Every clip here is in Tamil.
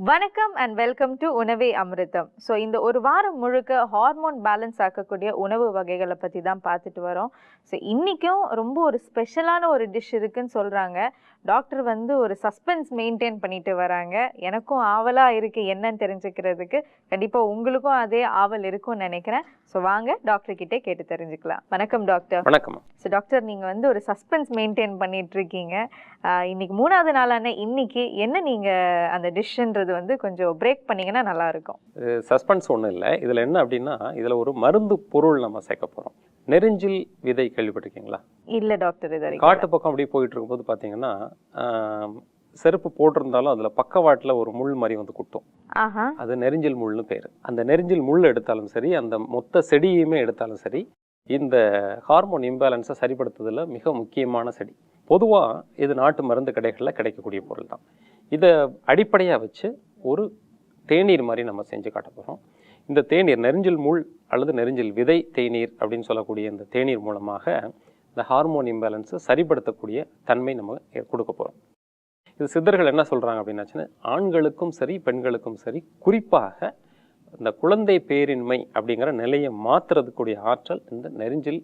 வணக்கம் அண்ட் வெல்கம் டு உணவே அமிர்தம். ஸோ இந்த ஒரு வாரம் முழுக்க ஹார்மோன் பேலன்ஸ் ஆக்கக்கூடிய உணவு வகைகளை பற்றி தான் பார்த்துட்டு வரோம். ஸோ இன்றைக்கும் ரொம்ப ஒரு ஸ்பெஷலான ஒரு டிஷ் இருக்குன்னு சொல்கிறாங்க. டாக்டர் வந்து ஒரு சஸ்பென்ஸ் மெயின்டைன் பண்ணிட்டு வராங்க. எனக்கும் ஆவலாக இருக்குது என்னன்னு தெரிஞ்சுக்கிறதுக்கு. கண்டிப்பாக உங்களுக்கும் அதே ஆவல் இருக்கும்னு நினைக்கிறேன். ஸோ வாங்க டாக்டர் கிட்டே கேட்டு தெரிஞ்சுக்கலாம். வணக்கம் டாக்டர். வணக்கம். ஸோ டாக்டர், நீங்கள் வந்து ஒரு சஸ்பென்ஸ் மெயின்டைன் பண்ணிட்டு இருக்கீங்க. இன்னைக்கு 3வது நாளான இன்னைக்கு என்ன நீங்கள் அந்த டிஷ்ன்றது வந்து கொஞ்சம் பிரேக் பண்ணிங்கன்னா நல்லாயிருக்கும். சஸ்பென்ஸ் ஒன்றும் இல்லை. இதில் என்ன அப்படின்னா, இதில் ஒரு மருந்து பொருள் நம்ம சேர்க்க போகிறோம். நெரிஞ்சில் விதை கேள்விப்பட்டிருக்கீங்களா? இல்லை டாக்டர், இது காட்டு பக்கம் அப்படி போயிட்டு இருக்கும்போது பார்த்தீங்கன்னா, செருப்பு போட்டிருந்தாலும் அதில் பக்கவாட்டில் ஒரு முள் மாதிரி வந்து குட்டும். அது நெரிஞ்சில் முள்னு பேர். அந்த நெரிஞ்சில் முள் எடுத்தாலும் சரி, அந்த மொத்த செடியுமே எடுத்தாலும் சரி, இந்த ஹார்மோன் இம்பேலன்ஸை சரிப்படுத்துறதுல மிக முக்கியமான செடி. பொதுவாக இது நாட்டு மருந்து கடைகளில் கிடைக்கக்கூடிய பொருள் தான். இதை அடிப்படையாக வச்சு ஒரு தேநீர் மாதிரி நம்ம செஞ்சு காட்ட போகிறோம். இந்த தேநீர் நெரிஞ்சில் முள் அல்லது நெரிஞ்சில் விதை தேநீர் அப்படின்னு சொல்லக்கூடிய இந்த தேநீர் மூலமாக இந்த ஹார்மோன் இம்பேலன்ஸை சரிப்படுத்தக்கூடிய தன்மை நம்ம கொடுக்க போகிறோம். இது சித்தர்கள் என்ன சொல்கிறாங்க அப்படின்னாச்சுன்னா, ஆண்களுக்கும் சரி பெண்களுக்கும் சரி, குறிப்பாக இந்த குழந்தை பேரின்மை அப்படிங்கிற நிலையை மாற்றுறதுக்குரிய ஆற்றல் இந்த நெரிஞ்சில்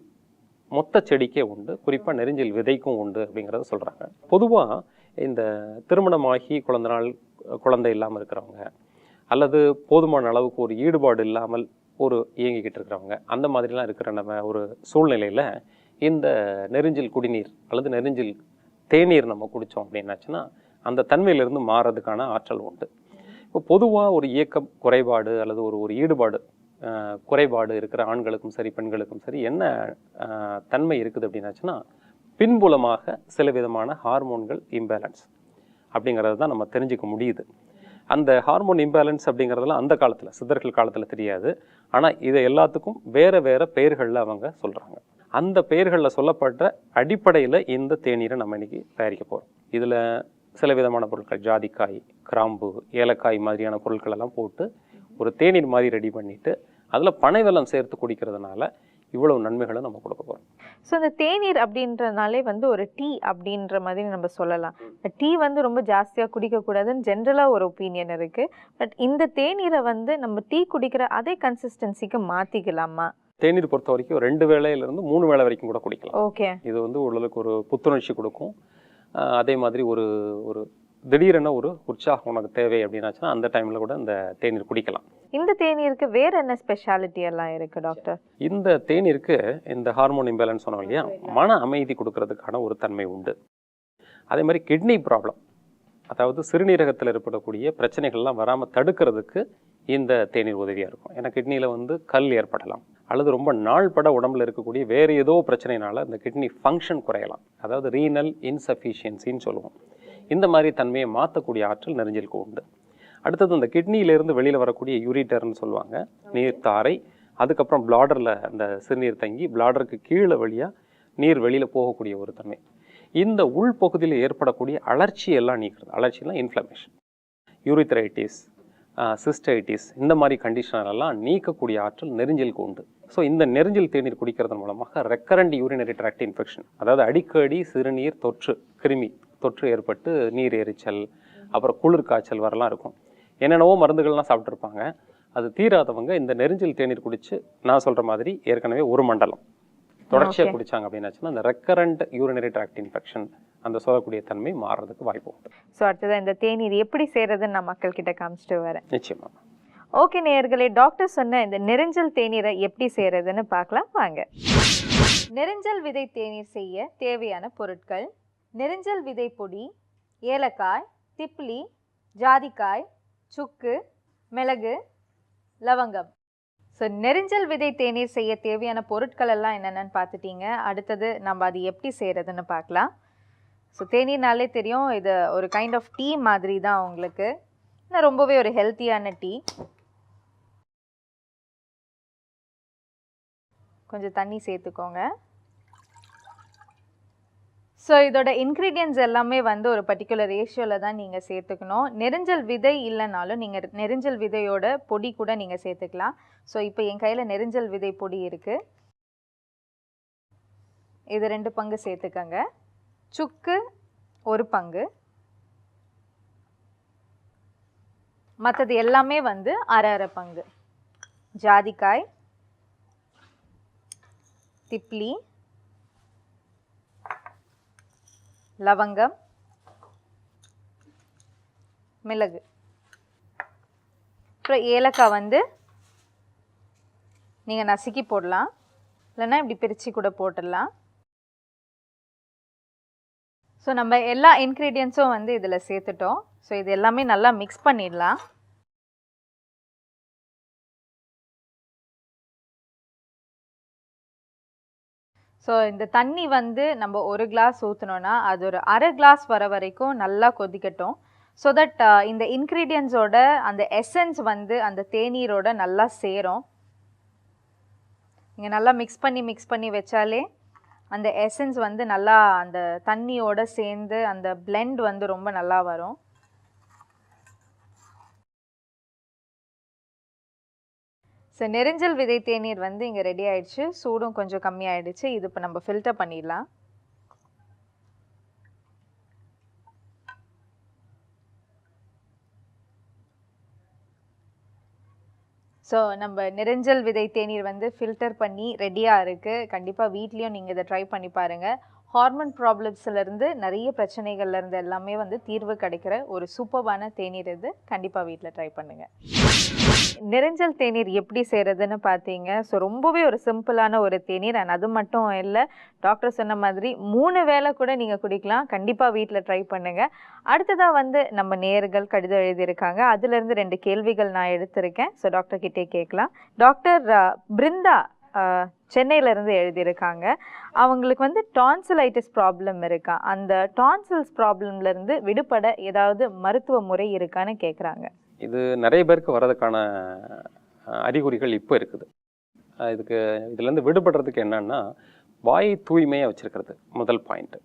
மொத்த செடிக்கே உண்டு, குறிப்பாக நெரிஞ்சில் விதைக்கும் உண்டு அப்படிங்கிறத சொல்கிறாங்க. பொதுவாக இந்த திருமணமாகி குழந்தை இல்லாமல் இருக்கிறவங்க, அல்லது போதுமான அளவுக்கு ஒரு ஈடுபாடு இல்லாமல் இயங்கிக்கிட்டு இருக்கிறவங்க, அந்த மாதிரிலாம் இருக்கிற நம்ம ஒரு சூழ்நிலையில் இந்த நெரிஞ்சில் குடிநீர் அல்லது நெரிஞ்சில் தேநீர் நம்ம குடித்தோம் அப்படின்னாச்சுன்னா அந்த தன்மையிலிருந்து மாறுறதுக்கான ஆற்றல் உண்டு. இப்போ பொதுவாக ஒரு இயக்கம் குறைபாடு அல்லது ஒரு ஈடுபாடு குறைபாடு இருக்கிற ஆண்களுக்கும் சரி பெண்களுக்கும் சரி என்ன தன்மை இருக்குது அப்படின்னாச்சுன்னா, பின்புலமாக சில விதமான ஹார்மோன்கள் இம்பேலன்ஸ் அப்படிங்கிறது தான் நம்ம தெரிஞ்சுக்க முடியுது. அந்த ஹார்மோன் இம்பேலன்ஸ் அப்படிங்கிறதெல்லாம் அந்த காலத்தில், சித்தர்கள் காலத்தில் தெரியாது. ஆனால் இதை எல்லாத்துக்கும் வேறு வேறு பெயர்களில் அவங்க சொல்கிறாங்க. அந்த பெயர்களில் சொல்லப்பட்ட அடிப்படையில் இந்த தேநீரை நம்ம இன்றைக்கி தயாரிக்க போகிறோம். இதில் சில விதமான பொருட்கள், ஜாதிக்காய், கிராம்பு, ஏலக்காய் மாதிரியான பொருட்கள் எல்லாம் போட்டு ஒரு தேநீர் மாதிரி ரெடி பண்ணிவிட்டு அதில் பனை வெல்லம் சேர்த்து குடிக்கிறதுனால இவ்வளவு நன்மைகளை நம்ம கொடுக்க போகிறோம். ஸோ இந்த தேநீர் அப்படின்றனாலே வந்து ஒரு டீ அப்படின்ற மாதிரி நம்ம சொல்லலாம். டீ வந்து ரொம்ப ஜாஸ்தியாக குடிக்கக்கூடாதுன்னு ஜென்ரலாக ஒரு ஒப்பீனியன் இருக்குது. பட் இந்த தேநீரை வந்து நம்ம டீ குடிக்கிற அதே கன்சிஸ்டன்சிக்கு மாற்றிக்கலாமா? தேநீர் பொறுத்த வரைக்கும் 2 வேளையிலிருந்து 3 வேளை வரைக்கும் கூட குடிக்கலாம். ஓகே. இது வந்து ஓரளவுக்கு ஒரு புத்துணர்ச்சி கொடுக்கும். அதே மாதிரி ஒரு திடீரென ஒரு உற்சாகம் உனக்கு தேவை அப்படின்னாச்சுன்னா அந்த டைமில் கூட இந்த தேநீர் குடிக்கலாம். இந்த தேநீருக்கு வேற என்ன ஸ்பெஷாலிட்டி எல்லாம் இருக்கு டாக்டர்? இந்த தேநீருக்கு இந்த ஹார்மோன் இம்பேலன்ஸ் சொன்னோம் இல்லையா, மன அமைதி கொடுக்கறதுக்கான ஒரு தன்மை உண்டு. அதே மாதிரி கிட்னி ப்ராப்ளம், அதாவது சிறுநீரகத்தில் ஏற்படக்கூடிய பிரச்சனைகள்லாம் வராமல் தடுக்கிறதுக்கு இந்த தேநீர் உதவியாக இருக்கும். ஏன்னா கிட்னியில் வந்து கல் ஏற்படலாம், அல்லது ரொம்ப நாள்பட உடம்புல இருக்கக்கூடிய வேறு ஏதோ பிரச்சனைனால இந்த கிட்னி ஃபங்க்ஷன் குறையலாம். அதாவது ரீனல் இன்சஃபிஷியன்சின்னு சொல்லுவோம். இந்த மாதிரி தன்மையை மாற்றக்கூடிய ஆற்றல் நெரிஞ்சிலுக்கு உண்டு. அடுத்தது இந்த கிட்னியிலேருந்து வெளியில் வரக்கூடிய யூரிட்டர்னு சொல்லுவாங்க, நீர்த்தாரை. அதுக்கப்புறம் பிளாடரில் அந்த சிறுநீர் தங்கி பிளாடருக்கு கீழே வழியாக நீர் வெளியில் போகக்கூடிய ஒரு தன்மை. இந்த உள்பகுதியில் ஏற்படக்கூடிய அலர்ச்சி எல்லாம் நீக்கிறது. அலர்ச்சிலாம் இன்ஃப்ளமேஷன், யூரித்ரைட்டிஸ், சிஸ்டைட்டிஸ், இந்த மாதிரி கண்டிஷனெல்லாம் நீக்கக்கூடிய ஆற்றல் நெரிஞ்சிலுக்கு உண்டு. ஸோ இந்த நெரிஞ்சில் தேநீர் குடிக்கிறது மூலமாக ரெக்கரண்ட் யூரினரி ட்ராக்ட் இன்ஃபெக்ஷன், அதாவது அடிக்கடி சிறுநீர் தொற்று, கிருமி தொற்று ஏற்பட்டு நீர் எரிச்சல், அப்புறம் குளிர் காய்ச்சல் வரலாம் இருக்கும். என்னென்னவோ மருந்துகள்லாம் சாப்பிட்ருப்பாங்க. அது தீராதவங்க இந்த நெரிஞ்சில் தேநீர் குடித்து, நான் சொல்கிற மாதிரி ஏற்கனவே ஒரு மண்டலம் தொடர்ச்சியாக குடித்தாங்க அப்படின்னாச்சுன்னா அந்த ரெக்கரண்ட் யூரினரி ட்ராக்ட் இன்ஃபெக்ஷன், அந்த சொல்லக்கூடிய தன்மை மாறுறதுக்கு வாய்ப்பு உண்டு. ஸோ அடுத்தது இந்த தேநீர் எப்படி செய்கிறதுன்னு நான் மக்கள் கிட்ட காமிச்சிட்டு வரேன். நிச்சயமா. ஓகே நேயர்களே, டாக்டர் சொன்ன இந்த நெரிஞ்சல் தேநீரை எப்படி செய்கிறதுன்னு பார்க்கலாம் வாங்க. நெரிஞ்சல் விதை தேநீர் செய்ய தேவையான பொருட்கள்: நெரிஞ்சல் விதை பொடி, ஏலக்காய், திப்ளி, ஜாதிக்காய், சுக்கு, மிளகு, லவங்கம். ஸோ நெரிஞ்சல் விதை தேநீர் செய்ய தேவையான பொருட்கள் எல்லாம் என்னென்னு பார்த்துட்டீங்க. அடுத்தது நம்ம அது எப்படி செய்கிறதுன்னு பார்க்கலாம். ஸோ தேநீர்னாலே தெரியும், இது ஒரு கைண்ட் ஆஃப் டீ மாதிரி தான் உங்களுக்கு. ஆனால் ரொம்பவே ஒரு ஹெல்த்தியான டீ. கொஞ்சம் தண்ணி சேர்த்துக்கோங்க. ஸோ இதோட இன்க்ரீடியன்ட்ஸ் எல்லாமே வந்து ஒரு பர்டிகுலர் ரேஷியோவில் தான் நீங்கள் சேர்த்துக்கணும். நெரிஞ்சல் விதை இல்லைனாலும் நீங்கள் நெரிஞ்சல் விதையோட பொடி கூட நீங்கள் சேர்த்துக்கலாம். ஸோ இப்போ என் கையில் நெரிஞ்சல் விதை பொடி இருக்குது, இது 2 பங்கு சேர்த்துக்கங்க. சுக்கு 1 பங்கு, மற்றது எல்லாமே வந்து அரை அரை பங்கு. ஜாதிக்காய், திப்ளி, லவங்கம், மிளகு, அப்புறம் ஏலக்காய் வந்து நீங்கள் நசுக்கி போடலாம், இல்லைன்னா இப்படி பிரித்து கூட போட்டுடலாம். ஸோ நம்ம எல்லா இன்க்ரீடியன்ஸும் வந்து இதில் சேர்த்துட்டோம். ஸோ இது எல்லாமே நல்லா மிக்ஸ் பண்ணிடலாம். ஸோ இந்த தண்ணி வந்து நம்ம ஒரு கிளாஸ் ஊற்றினோன்னா அது ஒரு அரை கிளாஸ் வர வரைக்கும் நல்லா கொதிக்கட்டும். ஸோ தட் இந்த இன்க்ரீடியன்ஸோட அந்த எசன்ஸ் வந்து அந்த தேநீரோட நல்லா சேரும். நீங்கள் நல்லா மிக்ஸ் பண்ணி வச்சாலே அந்த எசன்ஸ் வந்து நல்லா அந்த தண்ணியோட சேர்ந்து அந்த பிளெண்ட் வந்து ரொம்ப நல்லா வரும். ஸோ நெரிஞ்சல் விதை தேநீர் வந்து இங்கே ரெடி ஆயிடுச்சு. சூடும் கொஞ்சம் கம்மியாயிடுச்சு. இது இப்போ நம்ம ஃபில்டர் பண்ணிடலாம். ஸோ நம்ம நெரிஞ்சல் விதை தேநீர் வந்து ஃபில்டர் பண்ணி ரெடியாக இருக்குது. கண்டிப்பாக வீட்லேயும் நீங்கள் இதை ட்ரை பண்ணி பாருங்கள். ஹார்மோன் ப்ராப்ளம்ஸ்லேருந்து நிறைய பிரச்சனைகள்லேருந்து எல்லாமே வந்து தீர்வு கிடைக்கிற ஒரு சூப்பர்பான தேநீர் இது. கண்டிப்பாக வீட்டில் ட்ரை பண்ணுங்கள். நெரிஞ்சல் தேநீர் எப்படி செய்கிறதுன்னு பார்த்தீங்க. ஸோ ரொம்பவே ஒரு சிம்பிளான ஒரு தேநீர். அண்ட் அது மட்டும் இல்லை, டாக்டர் சொன்ன மாதிரி 3 வேளை கூட நீங்கள் குடிக்கலாம். கண்டிப்பாக வீட்டில் ட்ரை பண்ணுங்கள். அடுத்ததாக வந்து நம்ம நேயர்கள் கடிதம் எழுதியிருக்காங்க. அதுலேருந்து 2 கேள்விகள் நான் எடுத்திருக்கேன். ஸோ டாக்டர் கிட்டே கேட்கலாம். டாக்டர் பிருந்தா சென்னையிலேருந்து எழுதியிருக்காங்க. அவங்களுக்கு வந்து டான்சிலைட்டிஸ் ப்ராப்ளம் இருக்கா, அந்த டான்சில்ஸ் ப்ராப்ளம்லேருந்து விடுபட ஏதாவது மருத்துவ முறை இருக்கான்னு கேட்குறாங்க. இது நிறைய பேருக்கு வர்றதுக்கான அறிகுறிகள் இப்போ இருக்குது. இதுலேருந்து விடுபடுறதுக்கு என்னன்னா, வாய் தூய்மையாக வச்சுருக்கிறது முதல் பாயிண்ட்டு.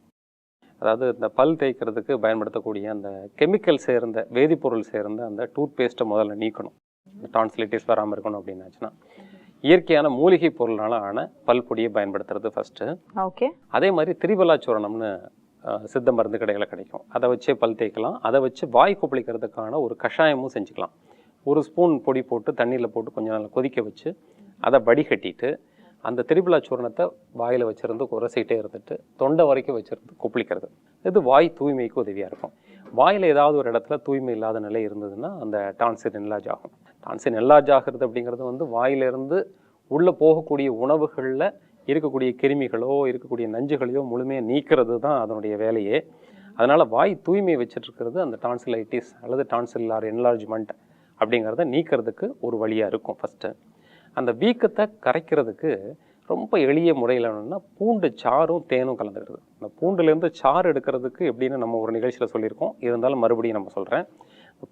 அதாவது இந்த பல் தேய்க்கிறதுக்கு பயன்படுத்தக்கூடிய அந்த கெமிக்கல் சேர்ந்த வேதிப்பொருள் சேர்ந்த அந்த டூத் பேஸ்ட்டை முதல்ல நீக்கணும். டான்சிலைட்டிஸ் வராமல் இருக்கணும் அப்படின்னாச்சுன்னா இயற்கையான மூலிகை பொருளால் ஆன பல் பொடியை பயன்படுத்துறது ஃபஸ்ட்டு. ஓகே. அதே மாதிரி திரிபலாச்சூரணம்னு சித்த மருந்து கடையில் கிடைக்கும். அதை வச்சே பல் தேய்க்கலாம். அதை வச்சு வாய் கொப்பளிக்கிறதுக்கான ஒரு கஷாயமும் செஞ்சுக்கலாம். 1 ஸ்பூன் பொடி போட்டு தண்ணியில் போட்டு கொஞ்சம் நல்லா கொதிக்க வச்சு அதை வடிகட்டிட்டு அந்த திரிபலாச்சூரணத்தை வாயில் வச்சுருந்து உரசிக்கிட்டே இருந்துட்டு தொண்டை வரைக்கும் வச்சுருந்து கொப்பளிக்கிறது. இது வாய் தூய்மைக்கு உதவியாக இருக்கும். வாயில் ஏதாவது ஒரு இடத்துல தூய்மை இல்லாத நிலை இருந்ததுன்னா அந்த டான்சில் என்லார்ஜ் ஆகும். டான்சில் என்லார்ஜ் ஆகிறது அப்படிங்கிறது வந்து வாயிலிருந்து உள்ளே போகக்கூடிய உணவுகளில் இருக்கக்கூடிய கிருமிகளோ இருக்கக்கூடிய நஞ்சுகளையோ முழுமையாக நீக்கிறது தான் அதனுடைய வேலையே. அதனால் வாய் தூய்மை வச்சுட்ருக்கிறது அந்த டான்சிலைட்டிஸ் அல்லது டான்சில்லார் என்லார்ஜ்மெண்ட் அப்படிங்கிறத நீக்கிறதுக்கு ஒரு வழியாக இருக்கும். ஃபஸ்ட்டு அந்த வீக்கத்தை கரைக்கிறதுக்கு ரொம்ப எளிய முறையில் என்னென்னா பூண்டு சாறும் தேனும் கலந்துக்கிறது. அந்த பூண்டுலேருந்து சாறு எடுக்கிறதுக்கு எப்படின்னு நம்ம ஒரு நிகழ்ச்சியில் சொல்லியிருக்கோம். இருந்தாலும் மறுபடியும் நம்ம சொல்கிறேன்.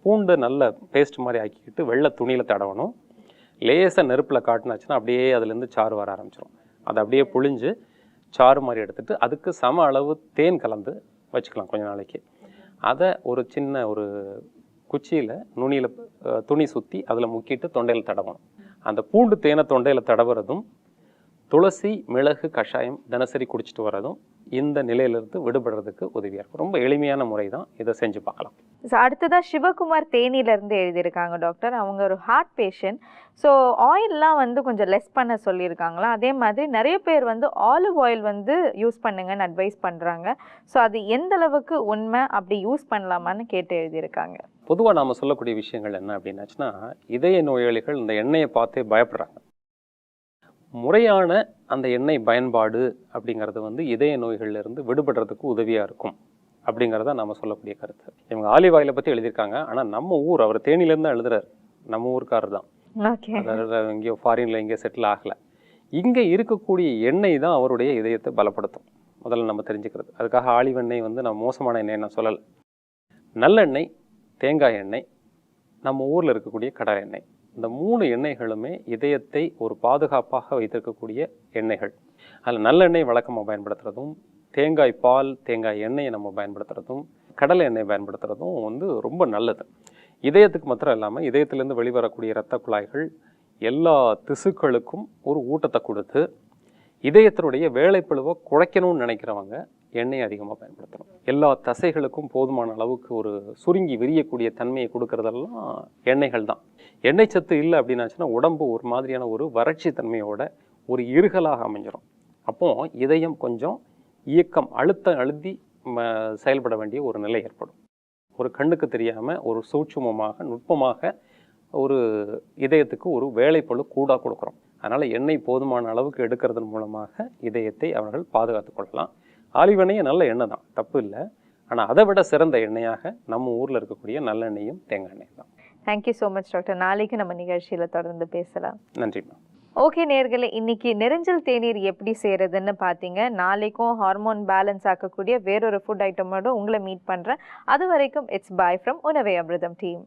பூண்டு நல்ல பேஸ்ட் மாதிரி ஆக்கிக்கிட்டு வெள்ளை துணியில் தடவணும். லேசாக நெருப்பில் காட்டினாச்சுன்னா அப்படியே அதுலேருந்து சாறு வர ஆரம்பிச்சிடும். அதை அப்படியே புழிஞ்சு சாறு மாதிரி எடுத்துகிட்டு அதுக்கு சம அளவு தேன் கலந்து வச்சுக்கலாம் கொஞ்ச நாளைக்கு. அதை ஒரு சின்ன ஒரு குச்சியில் நுனியில் துணி சுற்றி அதில் முக்கிட்டு தொண்டையில் தடவணும். அந்த பூண்டு தேனை தொண்டையில் தடவுறதும் துளசி மிளகு கஷாயம் தினசரி குடிச்சிட்டு வர்றதும் இந்த நிலையிலிருந்து விடுபடுறதுக்கு உதவியாக இருக்கும். ரொம்ப எளிமையான முறை தான், இதை செஞ்சு பார்க்கலாம். அடுத்ததாக சிவகுமார் தேனியிலேருந்து எழுதியிருக்காங்க. டாக்டர், அவங்க ஒரு ஹார்ட் பேஷண்ட். ஸோ ஆயிலெலாம் வந்து கொஞ்சம் லெஸ் பண்ண சொல்லியிருக்காங்களா. அதே மாதிரி நிறைய பேர் வந்து ஆலிவ் ஆயில் வந்து யூஸ் பண்ணுங்கன்னு அட்வைஸ் பண்ணுறாங்க. ஸோ அது எந்த அளவுக்கு உண்மை, அப்படி யூஸ் பண்ணலாமான்னு கேட்டு எழுதியிருக்காங்க. பொதுவாக நாம் சொல்லக்கூடிய விஷயங்கள் என்ன அப்படின்னாச்சுன்னா, இதய நோயாளிகள் இந்த எண்ணெயை பார்த்தே பயப்படுறாங்க. முறையான அந்த எண்ணெய் பயன்பாடு அப்படிங்கிறது வந்து இதய நோய்கள்லேருந்து விடுபடுறதுக்கு உதவியாக இருக்கும் அப்படிங்கிறத நாம் சொல்லக்கூடிய கருத்து. இவங்க ஆலிவ் ஆயிலை பற்றி எழுதியிருக்காங்க. ஆனால் நம்ம ஊர், அவர் தேனியிலேருந்து தான் எழுதுறாரு, நம்ம ஊருக்காரர் தான். அதாவது எங்கேயோ ஃபாரினில் எங்கேயோ செட்டில் ஆகலை. இங்கே இருக்கக்கூடிய எண்ணெய் தான் அவருடைய இதயத்தை பலப்படுத்தும். முதல்ல நம்ம தெரிஞ்சுக்கிறது. அதுக்காக ஆலிவ் எண்ணெய் வந்து நம்ம மோசமான எண்ணெய் நான் சொல்லலை. நல்லெண்ணெய், தேங்காய் எண்ணெய், நம்ம ஊரில் இருக்கக்கூடிய கடலை எண்ணெய், இந்த 3 எண்ணெய்களுமே இதயத்தை ஒரு பாதுகாப்பாக வைத்திருக்கக்கூடிய எண்ணெய்கள். அதில் நல்லெண்ணெய் வழக்கமாக பயன்படுத்துகிறதும், தேங்காய் பால் தேங்காய் எண்ணெயை நம்ம பயன்படுத்துகிறதும், கடலை எண்ணெய் பயன்படுத்துகிறதும் வந்து ரொம்ப நல்லது. இதயத்துக்கு மாத்திரம் இல்லாமல் இதயத்திலேருந்து வெளிவரக்கூடிய இரத்த குழாய்கள் எல்லா திசுக்களுக்கும் ஒரு ஊட்டத்தை கொடுத்து இதயத்தினுடைய வேலைப்பளுவை குறைக்கணும்னு நினைக்கிறவங்க எண்ணெய் அதிகமாக பயன்படுத்தணும். எல்லா தசைகளுக்கும் போதுமான அளவுக்கு ஒரு சுருங்கி விரியக்கூடிய தன்மையை கொடுக்கறதெல்லாம் எண்ணெய்கள் தான். எண்ணெய் சத்து இல்லை அப்படின்னாச்சுன்னா உடம்பு ஒரு மாதிரியான ஒரு வறட்சி தன்மையோட ஒரு இருகலாக அமைஞ்சிரும். அப்போ இதயம் கொஞ்சம் இயக்கம் அழுத்தி செயல்பட வேண்டிய ஒரு நிலை ஏற்படும். ஒரு கண்ணுக்கு தெரியாமல் ஒரு சூட்சுமமாக நுட்பமாக ஒரு இதயத்துக்கு ஒரு வேலைப்பளு கூடாக கொடுக்குறோம். அதனால் எண்ணெய் போதுமான அளவுக்கு எடுக்கிறதன் மூலமாக இதயத்தை அவர்கள் பாதுகாத்து கொள்ளலாம். ஆலிவ் எண்ணெய் நல்ல எண்ணெய் தான், தப்பு இல்லை. ஆனால் அதை விட சிறந்த எண்ணெயாக நம்ம ஊரில் இருக்கக்கூடிய நல்லெண்ணெயும் தேங்காய் எண்ணெயும் தான். Thank you so much doctor. நாளைக்கு நம்ம நிகழ்ச்சியில் தொடர்ந்து பேசலாம். நன்றிம்மா. ஓகே நேயர்களே, இன்னைக்கு நிறைஞ்சல் தேநீர் எப்படி செய்யறதுன்னு பார்த்தீங்க. நாளைக்கும் ஹார்மோன் பேலன்ஸ் ஆக்கக்கூடிய வேறொரு ஃபுட் ஐட்டமோட உங்களை மீட் பண்ணுறேன். அது வரைக்கும் இட்ஸ் பாய் ஃப்ரம் உணவே அமிர்தம் டீம்.